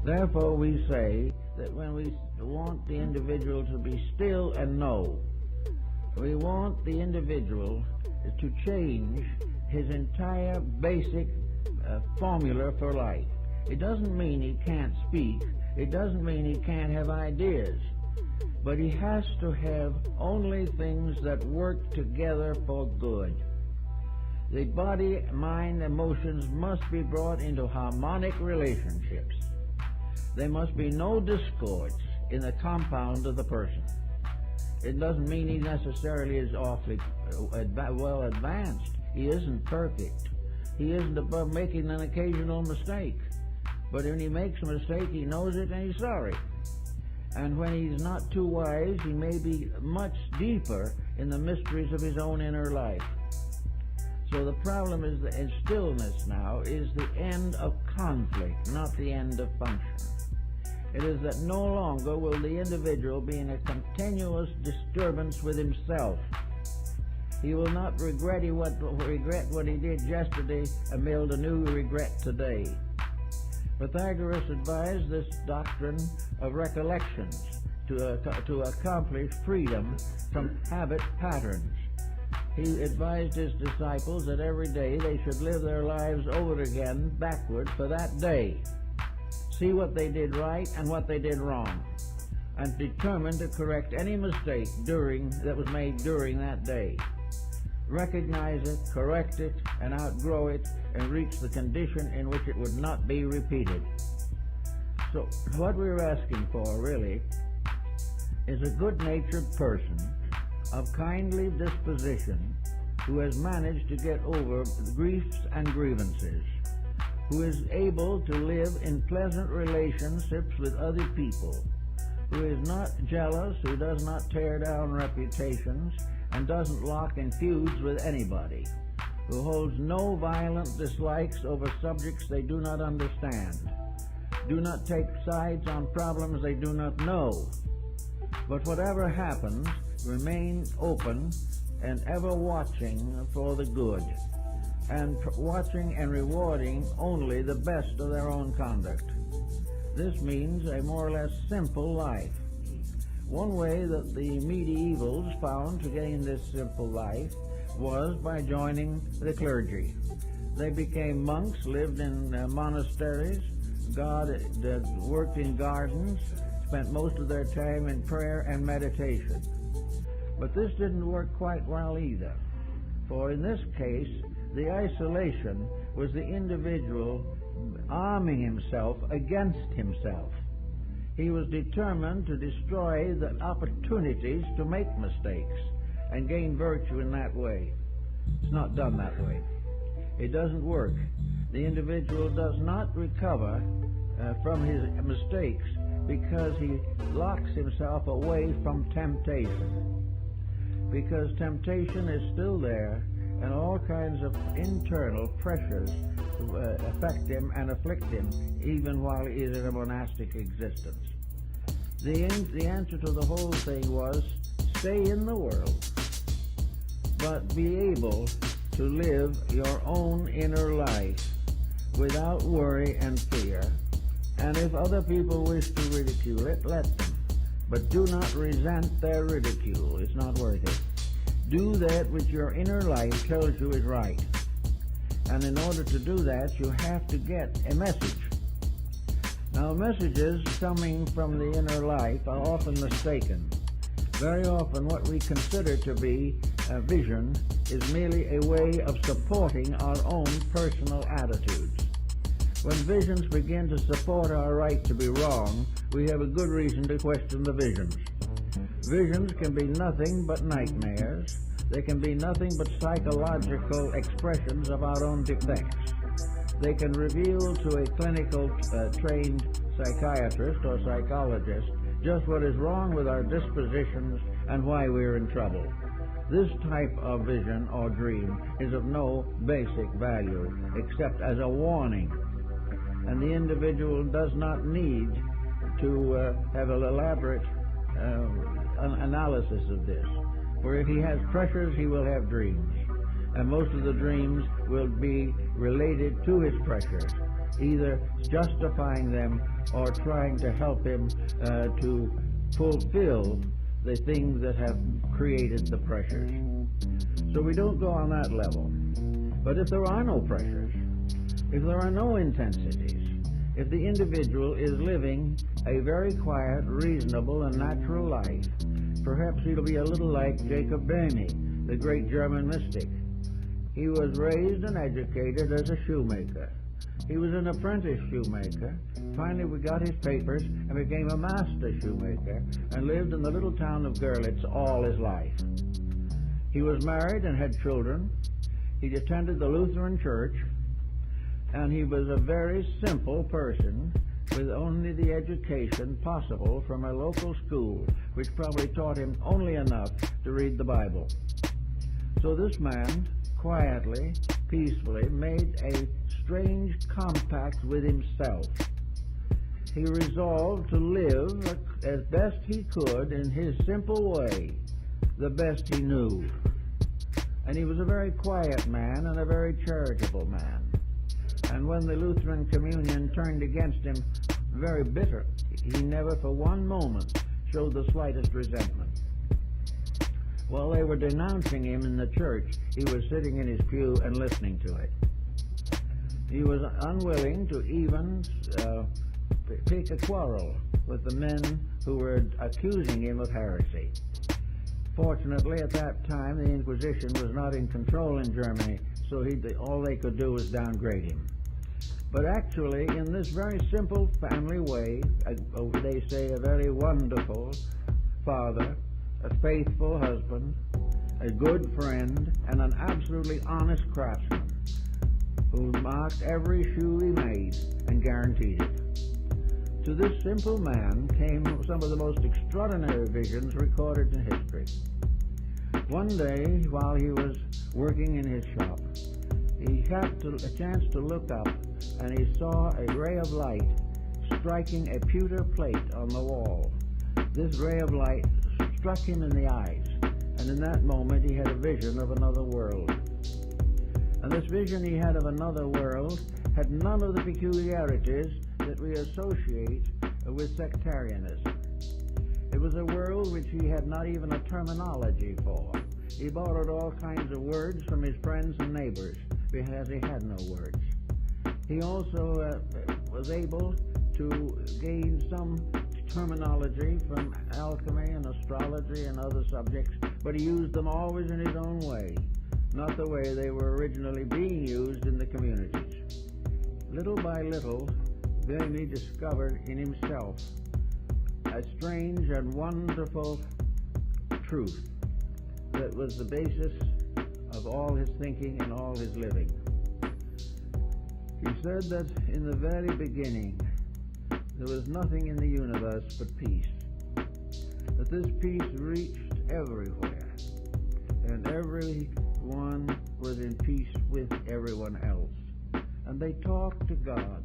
Therefore, we say that when we want the individual to be still and know, we want the individual to change his entire basic formula for life. It doesn't mean he can't speak. It doesn't mean he can't have ideas. But he has to have only things that work together for good. The body, mind, emotions must be brought into harmonic relationships. There must be no discords in the compound of the person. It doesn't mean he necessarily is awfully well advanced. He isn't perfect. He isn't above making an occasional mistake. But when he makes a mistake, he knows it and he's sorry. And when he's not too wise, he may be much deeper in the mysteries of his own inner life. So the problem is that in stillness now is the end of conflict, not the end of function. It is that no longer will the individual be in a continuous disturbance with himself. He will not regret what he did yesterday and build a new regret today. Pythagoras advised this doctrine of recollections to accomplish freedom from habit patterns. He advised his disciples that every day they should live their lives over again backward for that day. See what they did right and what they did wrong, and determine to correct any mistake that was made during that day. Recognize it, correct it, and outgrow it, and reach the condition in which it would not be repeated. So what we're asking for, really, is a good-natured person of kindly disposition who has managed to get over griefs and grievances, who is able to live in pleasant relationships with other people, who is not jealous, who does not tear down reputations, and doesn't lock in feuds with anybody, who holds no violent dislikes over subjects they do not understand, do not take sides on problems they do not know, but whatever happens, remain open and ever watching for the good, and watching and rewarding only the best of their own conduct. This means a more or less simple life. One way that the medievals found to gain this simple life was by joining the clergy. They became monks, lived in monasteries, worked in gardens, spent most of their time in prayer and meditation. But this didn't work quite well either, for in this case, the isolation was the individual arming himself against himself. He was determined to destroy the opportunities to make mistakes and gain virtue in that way. It's not done that way. It doesn't work. The individual does not recover from his mistakes because he locks himself away from temptation. Because temptation is still there, and all kinds of internal pressures affect him and afflict him even while he is in a monastic existence. The answer to the whole thing was, stay in the world, but be able to live your own inner life without worry and fear. And if other people wish to ridicule it, let them. But do not resent their ridicule. It's not worth it. Do that which your inner life tells you is right. And in order to do that, you have to get a message. Now, messages coming from the inner life are often mistaken. Very often what we consider to be a vision is merely a way of supporting our own personal attitudes. When visions begin to support our right to be wrong, we have a good reason to question the visions. Visions can be nothing but nightmares. They can be nothing but psychological expressions of our own defects. They can reveal to a clinical trained psychiatrist or psychologist just what is wrong with our dispositions and why we're in trouble. This type of vision or dream is of no basic value except as a warning. And the individual does not need to have an elaborate analysis of this. For if he has pressures, he will have dreams. And most of the dreams will be related to his pressures, either justifying them or trying to help him to fulfill the things that have created the pressures. So we don't go on that level. But if there are no pressures, if there are no intensities, if the individual is living a very quiet, reasonable, and natural life, perhaps he'll be a little like Jacob Boehme, the great German mystic. He was raised and educated as a shoemaker. He was an apprentice shoemaker. Finally, we got his papers and became a master shoemaker and lived in the little town of Görlitz all his life. He was married and had children. He attended the Lutheran Church, and he was a very simple person with only the education possible from a local school, which probably taught him only enough to read the Bible. So this man quietly, peacefully made a strange compact with himself. He resolved to live as best he could in his simple way, the best he knew. And he was a very quiet man and a very charitable man. And when the Lutheran communion turned against him, very bitter, he never for one moment showed the slightest resentment. While they were denouncing him in the church, he was sitting in his pew and listening to it. He was unwilling to even pick a quarrel with the men who were accusing him of heresy. Fortunately, at that time, the Inquisition was not in control in Germany, so all they could do was downgrade him. But actually, in this very simple family way, they say a very wonderful father, a faithful husband, a good friend, and an absolutely honest craftsman who marked every shoe he made and guaranteed it. To this simple man came some of the most extraordinary visions recorded in history. One day, while he was working in his shop, he got a chance to look up, and he saw a ray of light striking a pewter plate on the wall. This ray of light struck him in the eyes, and in that moment he had a vision of another world. And this vision he had of another world had none of the peculiarities that we associate with sectarianism. It was a world which he had not even a terminology for. He borrowed all kinds of words from his friends and neighbors because he had no words. He also was able to gain some terminology from alchemy and astrology and other subjects, but he used them always in his own way, not the way they were originally being used in the communities. Little by little, Boehme discovered in himself a strange and wonderful truth that was the basis of all his thinking and all his living. He said that in the very beginning, there was nothing in the universe but peace. That this peace reached everywhere, and everyone was in peace with everyone else. And they talked to God,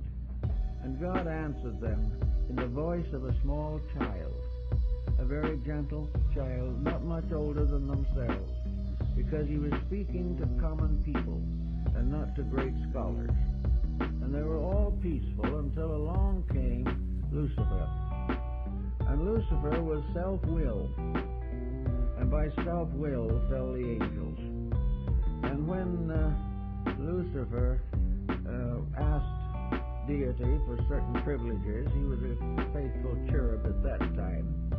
and God answered them in the voice of a small child, a very gentle child, not much older than themselves, because he was speaking to common people and not to great scholars. And they were all peaceful until along came Lucifer. And Lucifer was self-willed, and by self-will fell the angels. And when Lucifer asked deity for certain privileges, he was a faithful cherub at that time,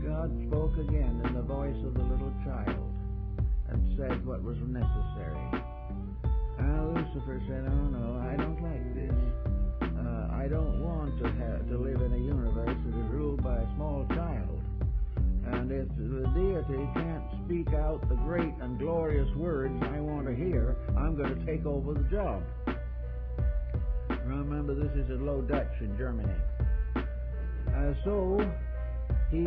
God spoke again in the voice of the little child and said what was necessary. And Lucifer said, "Oh no, I don't like this. I don't want to live in a universe that is ruled by a small child. And if the deity can't speak out the great and glorious words I want to hear, I'm going to take over the job." Remember, this is in Low Dutch in Germany. So he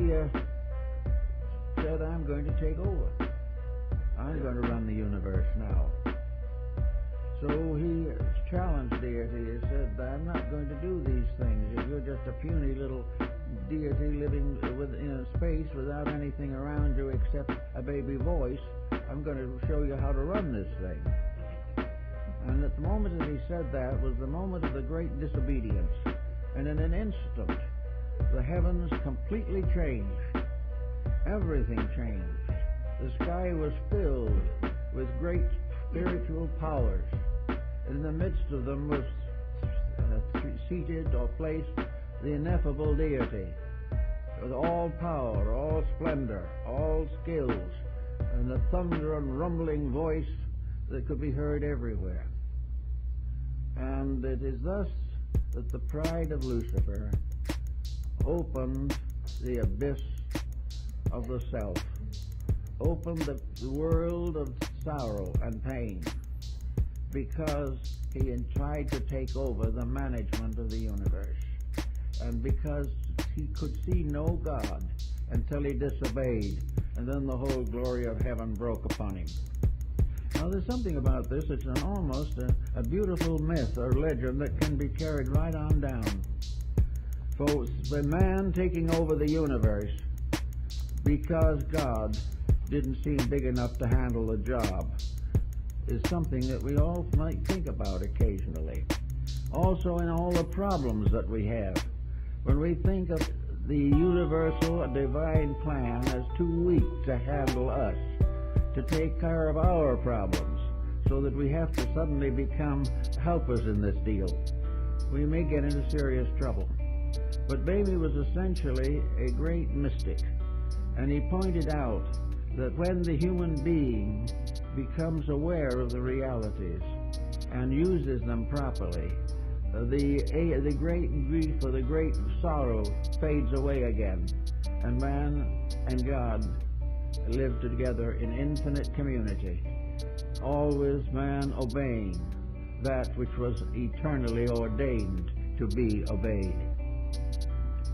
said, "I'm going to take over. I'm going to run the universe now." So he challenged deity. He said, "I'm not going to do these things. If you're just a puny little deity living in a space without anything around you except a baby voice, I'm going to show you how to run this thing." And at the moment that he said that was the moment of the great disobedience. And in an instant, the heavens completely changed. Everything changed. The sky was filled with great spiritual powers. In the midst of them was seated or placed the ineffable deity, with all power, all splendor, all skills, and the thunder and rumbling voice that could be heard everywhere. And it is thus that the pride of Lucifer opened the abyss of the self, opened the world of sorrow and pain, because he had tried to take over the management of the universe, and because he could see no God until he disobeyed, and then the whole glory of heaven broke upon him. Now there's something about this. It's almost a beautiful myth or legend that can be carried right on down. For the man taking over the universe because God didn't seem big enough to handle the job is something that we all might think about occasionally. Also in all the problems that we have. When we think of the universal divine plan as too weak to handle us, to take care of our problems, so that we have to suddenly become helpers in this deal, we may get into serious trouble. But Baby was essentially a great mystic, and he pointed out that when the human being becomes aware of the realities and uses them properly, the great grief or the great sorrow fades away again, and man and God live together in infinite community, always man obeying that which was eternally ordained to be obeyed.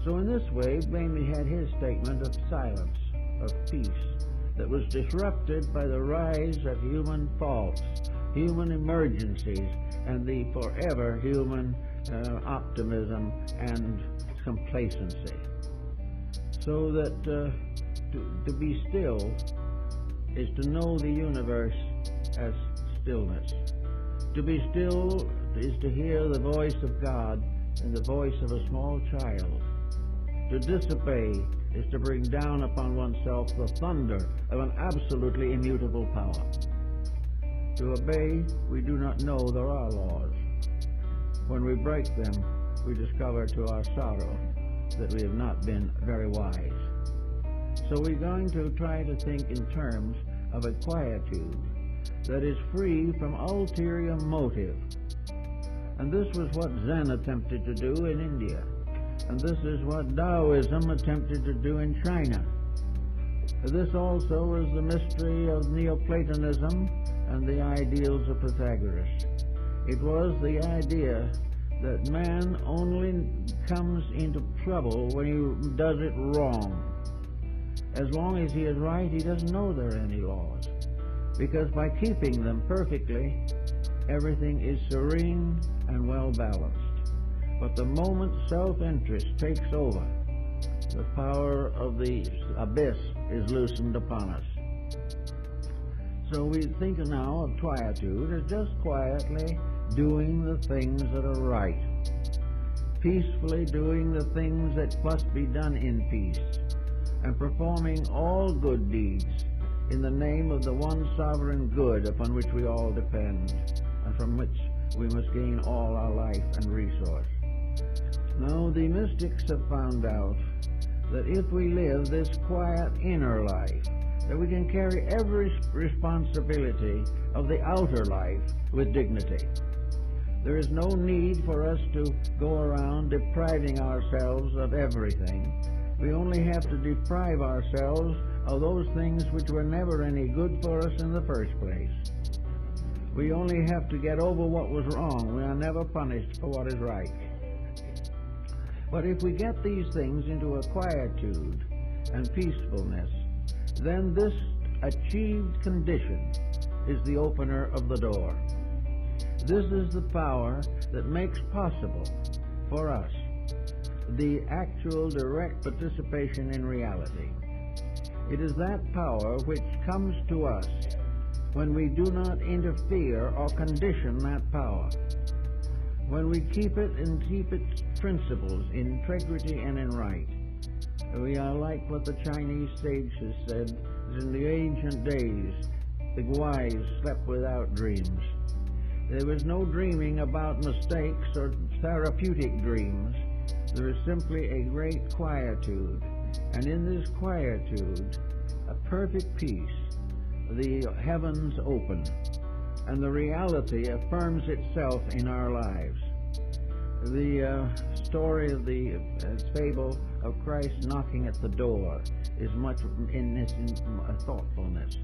So in this way, Bamey had his statement of silence, of peace, that was disrupted by the rise of human faults, human emergencies, and the forever human optimism and complacency. So that to be still is to know the universe as stillness. To be still is to hear the voice of God in the voice of a small child. To disobey is to bring down upon oneself the thunder of an absolutely immutable power. To obey, we do not know there are laws. When we break them, we discover to our sorrow that we have not been very wise. So we're going to try to think in terms of a quietude that is free from ulterior motive. And this was what Zen attempted to do in India. And this is what Taoism attempted to do in China. This also is the mystery of Neoplatonism and the ideals of Pythagoras. It was the idea that man only comes into trouble when he does it wrong. As long as he is right, he doesn't know there are any laws, because by keeping them perfectly, everything is serene and well balanced. But the moment self-interest takes over, the power of the abyss is loosened upon us. So we think now of quietude as just quietly doing the things that are right, peacefully doing the things that must be done in peace, and performing all good deeds in the name of the one sovereign good upon which we all depend, and from which we must gain all our life and resource. Now, the mystics have found out that if we live this quiet inner life, that we can carry every responsibility of the outer life with dignity. There is no need for us to go around depriving ourselves of everything. We only have to deprive ourselves of those things which were never any good for us in the first place. We only have to get over what was wrong. We are never punished for what is right. But if we get these things into a quietude and peacefulness, then this achieved condition is the opener of the door. This is the power that makes possible for us the actual direct participation in reality. It is that power which comes to us when we do not interfere or condition that power. When we keep it and keep its principles in integrity and in right. We are like what the Chinese sages said, that in the ancient days the wise slept without dreams. There was no dreaming about mistakes or therapeutic dreams. There is simply a great quietude, and in this quietude, a perfect peace. The heavens open, and the reality affirms itself in our lives. The story of the fable of Christ knocking at the door is much in this thoughtfulness.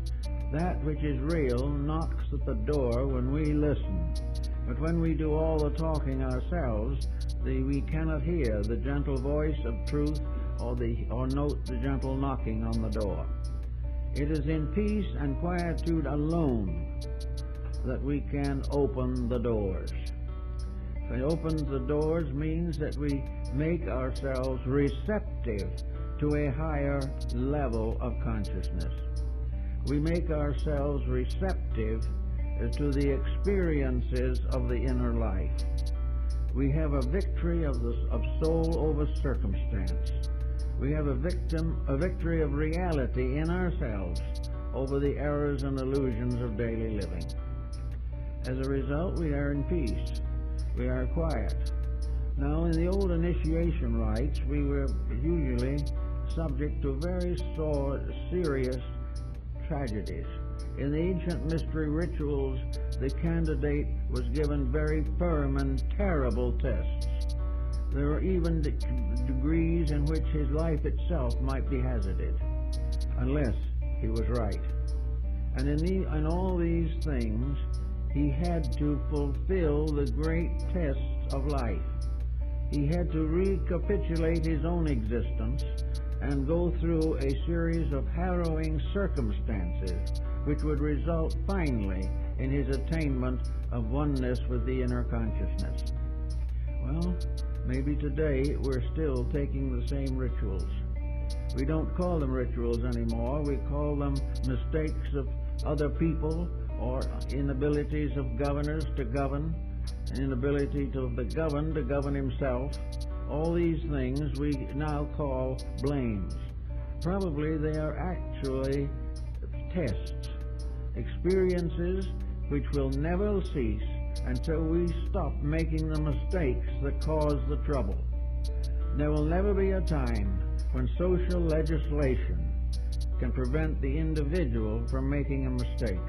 That which is real knocks at the door when we listen. But when we do all the talking ourselves, we cannot hear the gentle voice of truth or note the gentle knocking on the door. It is in peace and quietude alone that we can open the doors. To open the doors means that we make ourselves receptive to a higher level of consciousness. We make ourselves receptive to the experiences of the inner life. We have a victory of soul over circumstance. We have a victory of reality in ourselves over the errors and illusions of daily living. As a result, we are in peace. We are quiet. Now, in the old initiation rites, we were usually subject to very serious tragedies. In the ancient mystery rituals, the candidate was given very firm and terrible tests. There were even degrees in which his life itself might be hazarded, unless he was right. And in all these things, he had to fulfill the great tests of life. He had to recapitulate his own existence and go through a series of harrowing circumstances which would result finally in his attainment of oneness with the inner consciousness. Well, maybe today we're still taking the same rituals. We don't call them rituals anymore. We call them mistakes of other people, or inabilities of governors to govern, inability of the governed to govern himself. All these things we now call blames. Probably they are actually tests, experiences which will never cease until we stop making the mistakes that cause the trouble. There will never be a time when social legislation can prevent the individual from making a mistake.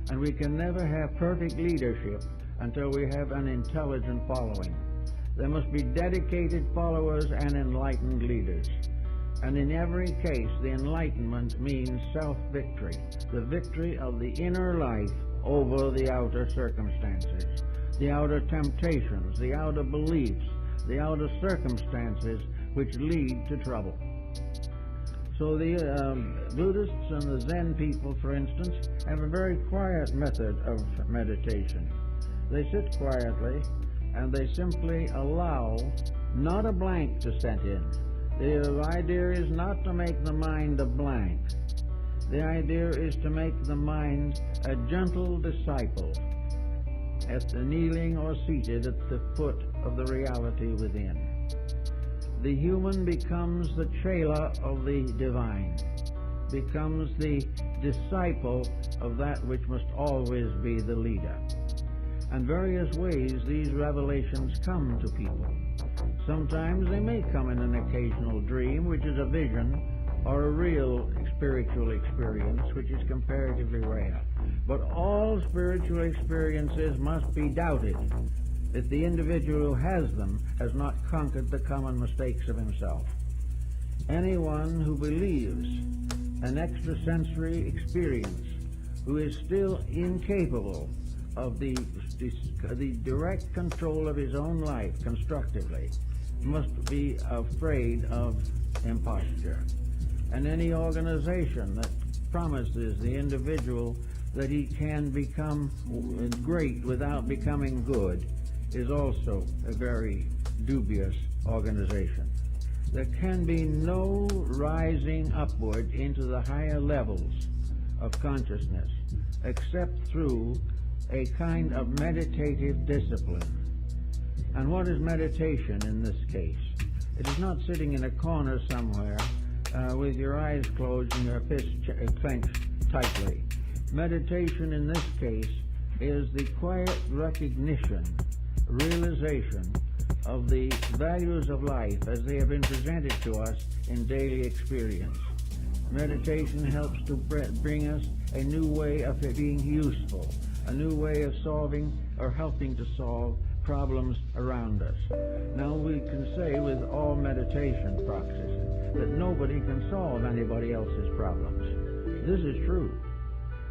And we can never have perfect leadership until we have an intelligent following. There must be dedicated followers and enlightened leaders. And in every case, the enlightenment means self-victory, the victory of the inner life over the outer circumstances. the outer temptations, the outer beliefs, the outer circumstances which lead to trouble. So the Buddhists and the Zen people, for instance, have a very quiet method of meditation. They sit quietly and they simply allow not a blank to set in. The idea is not to make the mind a blank. The idea is to make the mind a gentle disciple, at the kneeling or seated at the foot of the reality within. The human becomes the chela of the divine, becomes the disciple of that which must always be the leader. And various ways these revelations come to people. Sometimes they may come in an occasional dream, which is a vision, or a real spiritual experience, which is comparatively rare. But all spiritual experiences must be doubted if the individual who has them has not conquered the common mistakes of himself. Anyone who believes an extrasensory experience, who is still incapable of the direct control of his own life constructively, must be afraid of imposture. And any organization that promises the individual that he can become great without becoming good is also a very dubious organization. There can be no rising upward into the higher levels of consciousness except through a kind of meditative discipline. And what is meditation in this case? It is not sitting in a corner somewhere with your eyes closed and your fists clenched tightly. Meditation in this case is the quiet recognition, realization of the values of life as they have been presented to us in daily experience. Meditation helps to bring us a new way of being useful, a new way of solving or helping to solve problems around us. Now we can say with all meditation practices that nobody can solve anybody else's problems. This is true.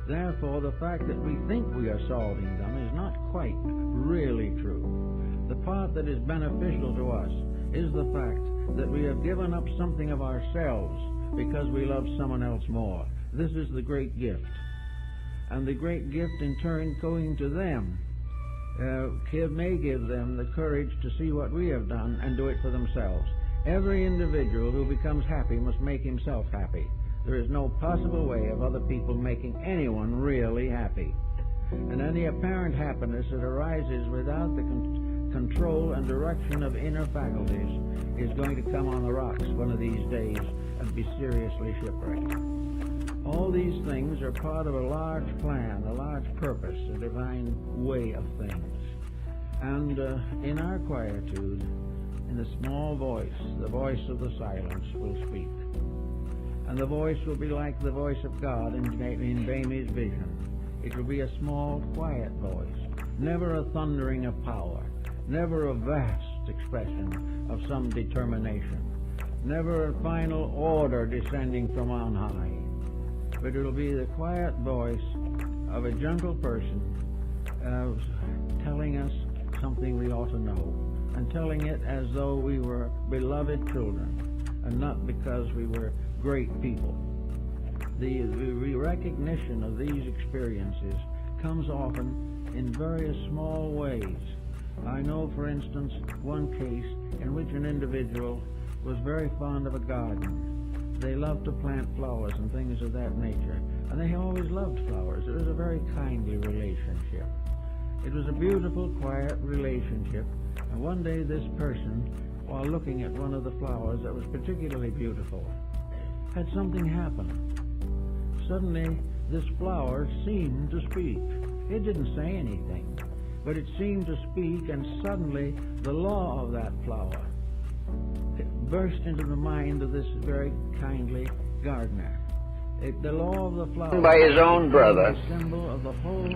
Therefore, the fact that we think we are solving them is not quite really true. The part that is beneficial to us is the fact that we have given up something of ourselves because we love someone else more. This is the great gift. And the great gift in turn going to them may give them the courage to see what we have done and do it for themselves. Every individual who becomes happy must make himself happy. There is no possible way of other people making anyone really happy. And any apparent happiness that arises without the control and direction of inner faculties is going to come on the rocks one of these days and be seriously shipwrecked. All these things are part of a large plan, a large purpose, a divine way of things. And in our quietude, in the small voice, the voice of the silence will speak. And the voice will be like the voice of God in Bami's vision. It will be a small, quiet voice, never a thundering of power, never a vast expression of some determination, never a final order descending from on high. But it will be the quiet voice of a gentle person telling us something we ought to know, and telling it as though we were beloved children, and not because we were great people. The recognition of these experiences comes often in various small ways. I know, for instance, one case in which an individual was very fond of a garden. They loved to plant flowers and things of that nature, and they always loved flowers. It was a very kindly relationship. It was a beautiful, quiet relationship, and one day this person, while looking at one of the flowers that was particularly beautiful, had something happen. Suddenly, this flower seemed to speak. It didn't say anything, but it seemed to speak, and suddenly the law of that flower burst into the mind of this very kindly gardener. The law of the flower by his own brother, the symbol of the whole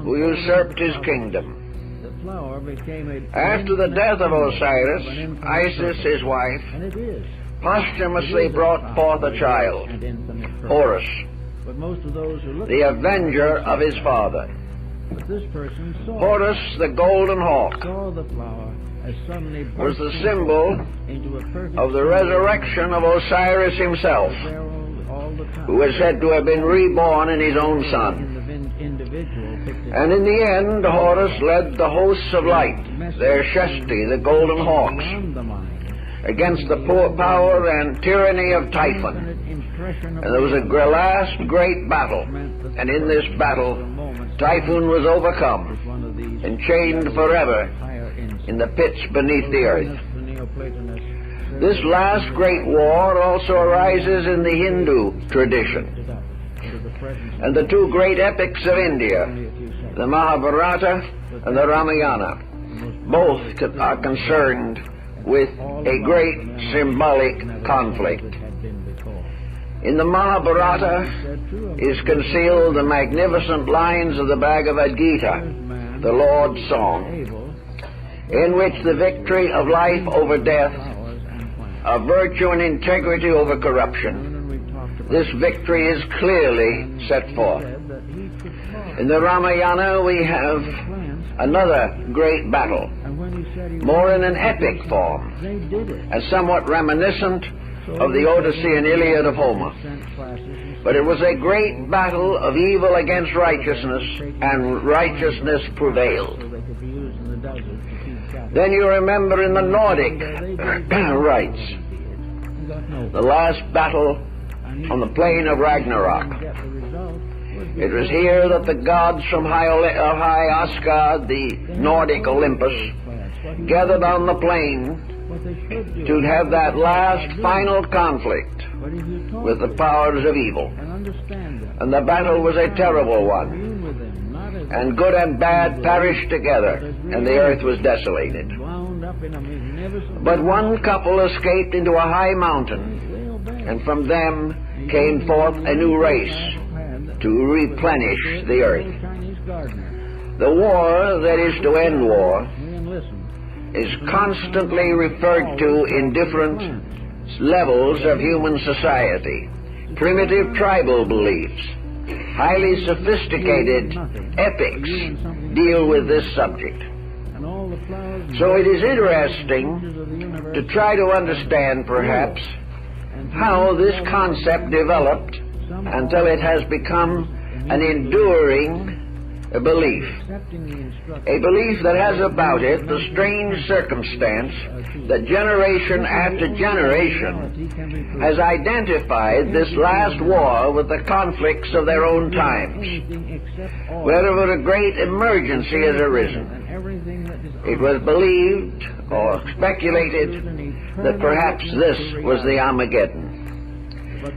who usurped his kingdom. The flower became a After the death of Osiris, Isis, his wife, and it is posthumously brought forth a child, and infinite purpose. Horus, But most of those who look the at avenger of his father. But this person Horus, the golden hawk, saw the flower as suddenly was the symbol into a perfect of the resurrection of Osiris himself, who was said to have been reborn in his own son. And in the end, Horus led the hosts of light, their Shesti, the golden hawks, against the power and tyranny of Typhon. And there was a last great battle, and in this battle, Typhon was overcome and chained forever in the pits beneath the earth. This last great war also arises in the Hindu tradition. And the two great epics of India, the Mahabharata and the Ramayana, both are concerned with a great symbolic conflict. In the Mahabharata is concealed the magnificent lines of the Bhagavad Gita, the Lord's song, in which the victory of life over death, of virtue and integrity over corruption, this victory is clearly set forth. In the Ramayana we have another great battle, more in an epic form, and somewhat reminiscent of the Odyssey and Iliad of Homer. But it was a great battle of evil against righteousness, and righteousness prevailed. Then you remember in the Nordic rites, the last battle on the plain of Ragnarok. It was here that the gods from high Asgard, the Nordic Olympus, gathered on the plain to have that last final conflict with the powers of evil. And the battle was a terrible one, and good and bad perished together, and the earth was desolated. But one couple escaped into a high mountain, and from them came forth a new race to replenish the earth. The war that is to end war is constantly referred to in different levels of human society. Primitive tribal beliefs, highly sophisticated epics deal with this subject. So it is interesting to try to understand, perhaps, how this concept developed until it has become an enduring belief. A belief that has about it the strange circumstance that generation after generation has identified this last war with the conflicts of their own times. Wherever a great emergency has arisen, it was believed or speculated that perhaps this was the Armageddon.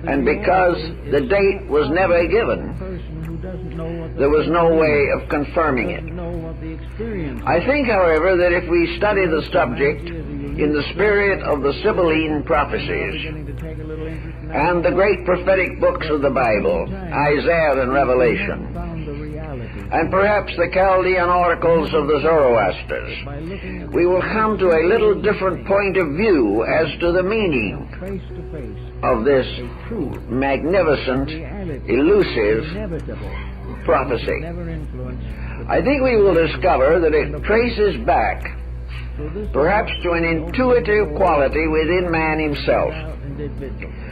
And because the date was never given, there was no way of confirming it. I think, however, that if we study the subject in the spirit of the Sibylline prophecies and the great prophetic books of the Bible, Isaiah and Revelation, and perhaps the Chaldean oracles of the Zoroasters, we will come to a little different point of view as to the meaning of this magnificent, elusive prophecy. I think we will discover that it traces back perhaps to an intuitive quality within man himself.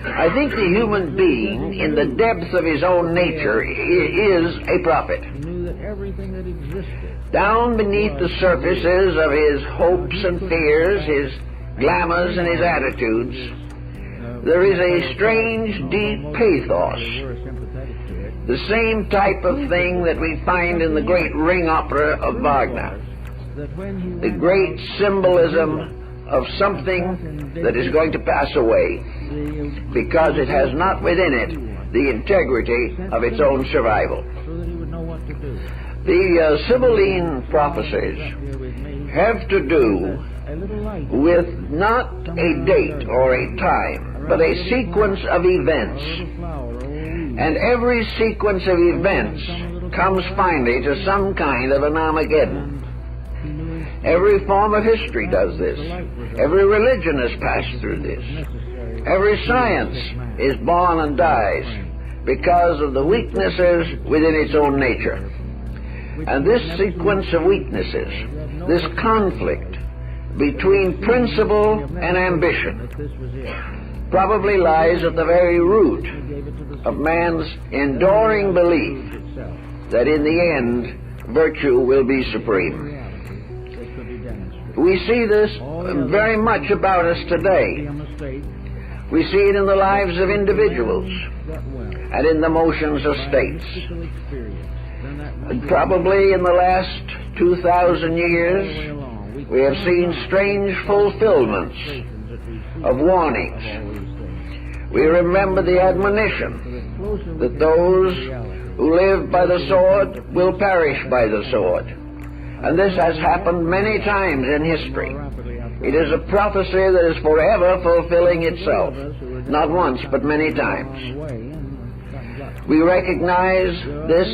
I think the human being, in the depths of his own nature, is a prophet. Down beneath the surfaces of his hopes and fears, his glamours and his attitudes, there is a strange, deep pathos, the same type of thing that we find in the great ring opera of Wagner, the great symbolism of something that is going to pass away because it has not within it the integrity of its own survival. The Sibylline prophecies have to do with not a date or a time, but a sequence of events. And every sequence of events comes finally to some kind of an Armageddon. Every form of history does this. Every religion has passed through this. Every science is born and dies because of the weaknesses within its own nature. And this sequence of weaknesses, this conflict between principle and ambition, probably lies at the very root of man's enduring belief that in the end virtue will be supreme. We see this very much about us today. We see it in the lives of individuals and in the motions of states. And probably in the last 2,000 years, we have seen strange fulfillments of warnings. We remember the admonition that those who live by the sword will perish by the sword. And this has happened many times in history. It is a prophecy that is forever fulfilling itself, not once but many times. We recognize this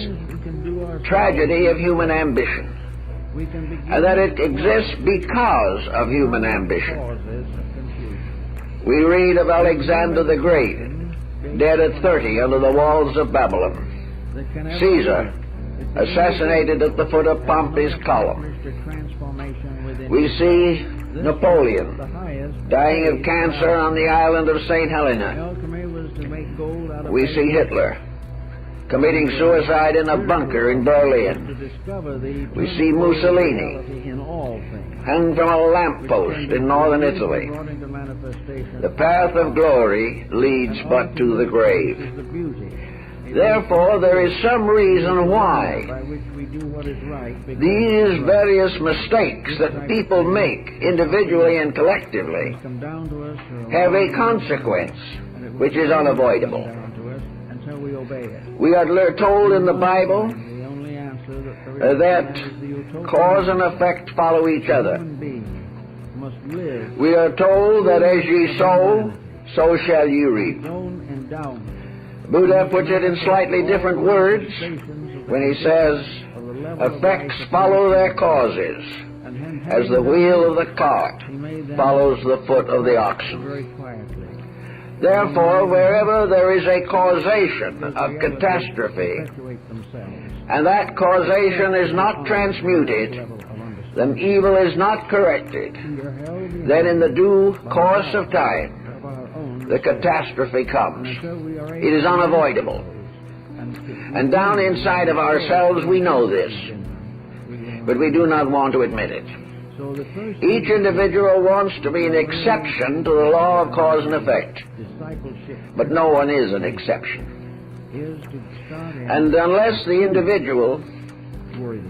tragedy of human ambition, and that it exists because of human ambition. We read of Alexander the Great, dead at 30 under the walls of Babylon. Caesar, assassinated at the foot of Pompey's column. We see Napoleon, dying of cancer on the island of St. Helena. We see Hitler, committing suicide in a bunker in Berlin. We see Mussolini, hung from a lamppost in northern Italy. The path of glory leads but to the grave. Therefore, there is some reason why these various mistakes that people make individually and collectively have a consequence which is unavoidable. We are told in the Bible that cause and effect follow each other. We are told that as ye sow, so shall ye reap. Buddha puts it in slightly different words when he says, effects follow their causes, as the wheel of the cart follows the foot of the oxen. Therefore, wherever there is a causation of catastrophe, and that causation is not transmuted, then evil is not corrected, then in the due course of time, the catastrophe comes. It is unavoidable. And down inside of ourselves we know this, but we do not want to admit it. Each individual wants to be an exception to the law of cause and effect, but no one is an exception. And unless the individual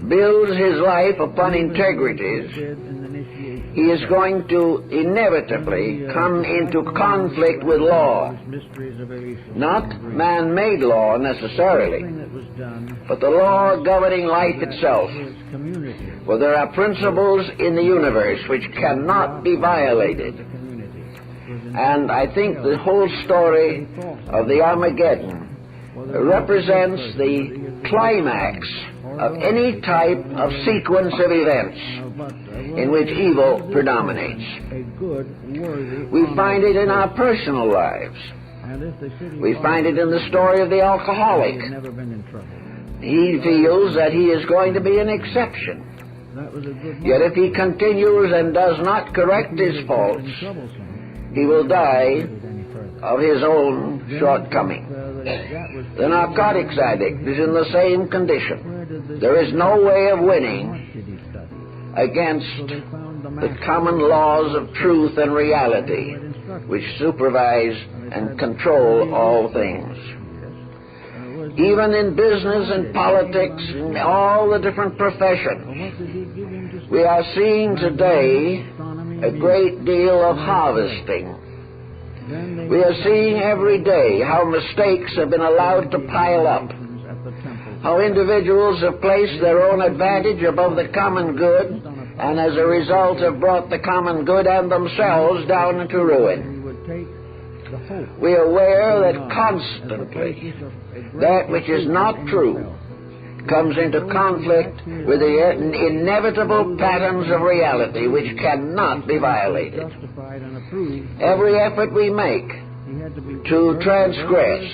builds his life upon integrities, he is going to inevitably come into conflict with law. Not man-made law necessarily, but the law governing life itself. For there are principles in the universe which cannot be violated. And I think the whole story of the Armageddon represents the climax of any type of sequence of events in which evil predominates. We find it in our personal lives. We find it in the story of the alcoholic. He feels that he is going to be an exception. Yet if he continues and does not correct his faults, he will die of his own shortcoming. The narcotics addict is in the same condition. There is no way of winning against the common laws of truth and reality which supervise and control all things. Even in business and politics, in all the different professions, we are seeing today a great deal of harvesting. We are seeing every day how mistakes have been allowed to pile up, how individuals have placed their own advantage above the common good, and as a result have brought the common good and themselves down into ruin. We are aware that constantly that which is not true comes into conflict with the inevitable patterns of reality which cannot be violated. Every effort we make to transgress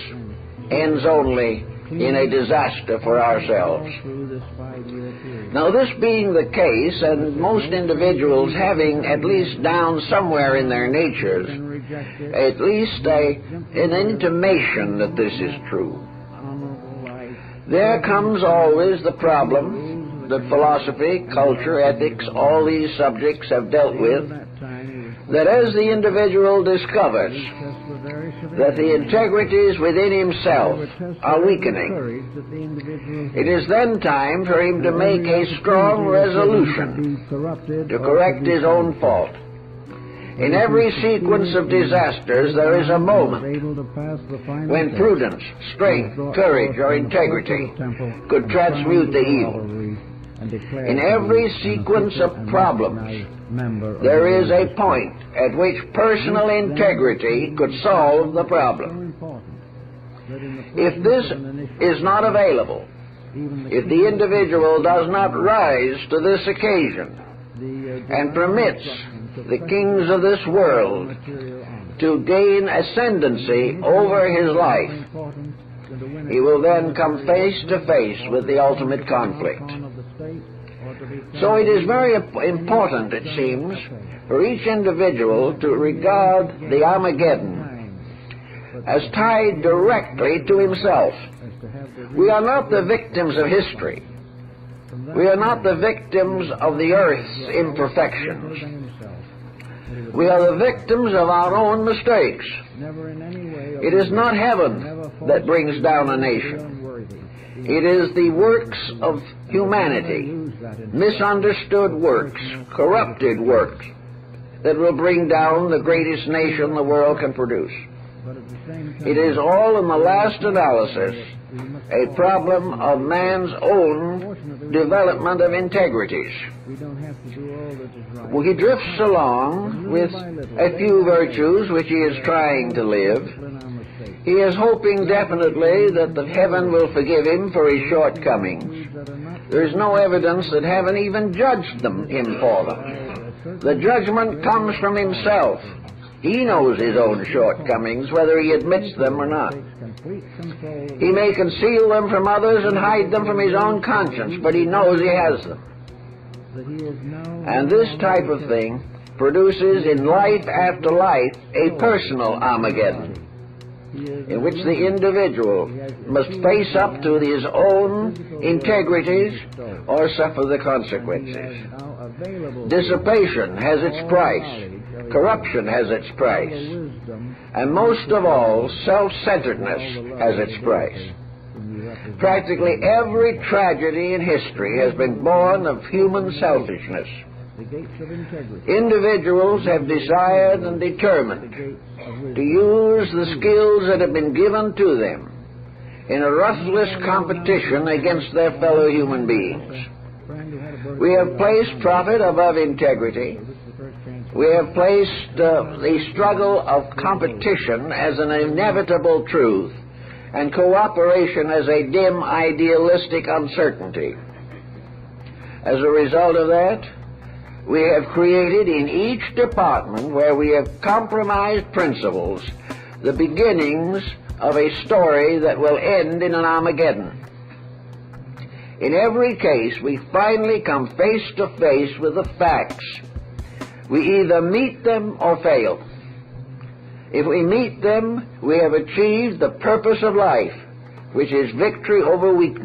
ends only in a disaster for ourselves. Now, this being the case, and most individuals having at least down somewhere in their natures at least an intimation that this is true, there comes always the problem that philosophy, culture, ethics, all these subjects have dealt with, that as the individual discovers that the integrities within himself are weakening, it is then time for him to make a strong resolution to correct his own fault. In every sequence of disasters, there is a moment when prudence, strength, courage, or integrity could transmute the evil. In every sequence of problems, there is a point at which personal integrity could solve the problem. If this is not available, if the individual does not rise to this occasion and permits the kings of this world to gain ascendancy over his life, he will then come face to face with the ultimate conflict. So it is very important, it seems, for each individual to regard the Armageddon as tied directly to himself. We are not the victims of history. We are not the victims of the earth's imperfections. We are the victims of our own mistakes. It is not heaven that brings down a nation. It is the works of humanity, misunderstood works, corrupted works, that will bring down the greatest nation the world can produce. It is all, in the last analysis, a problem of man's own development of integrities. Well, he drifts along with a few virtues which he is trying to live. He is hoping definitely that the heaven will forgive him for his shortcomings. There is no evidence that heaven even judged him for them. The judgment comes from himself. He knows his own shortcomings, whether he admits them or not. He may conceal them from others and hide them from his own conscience, but he knows he has them. And this type of thing produces in life after life a personal Armageddon, in which the individual must face up to his own integrities or suffer the consequences. Dissipation has its price. Corruption has its price. And most of all, self-centeredness has its price. Practically every tragedy in history has been born of human selfishness. Individuals have desired and determined to use the skills that have been given to them in a ruthless competition against their fellow human beings. We have placed profit above integrity. We have placed the struggle of competition as an inevitable truth, and cooperation as a dim, idealistic uncertainty. As a result of that, we have created in each department where we have compromised principles the beginnings of a story that will end in an Armageddon. In every case, we finally come face to face with the facts. We either meet them or fail. If we meet them, we have achieved the purpose of life, which is victory over weakness.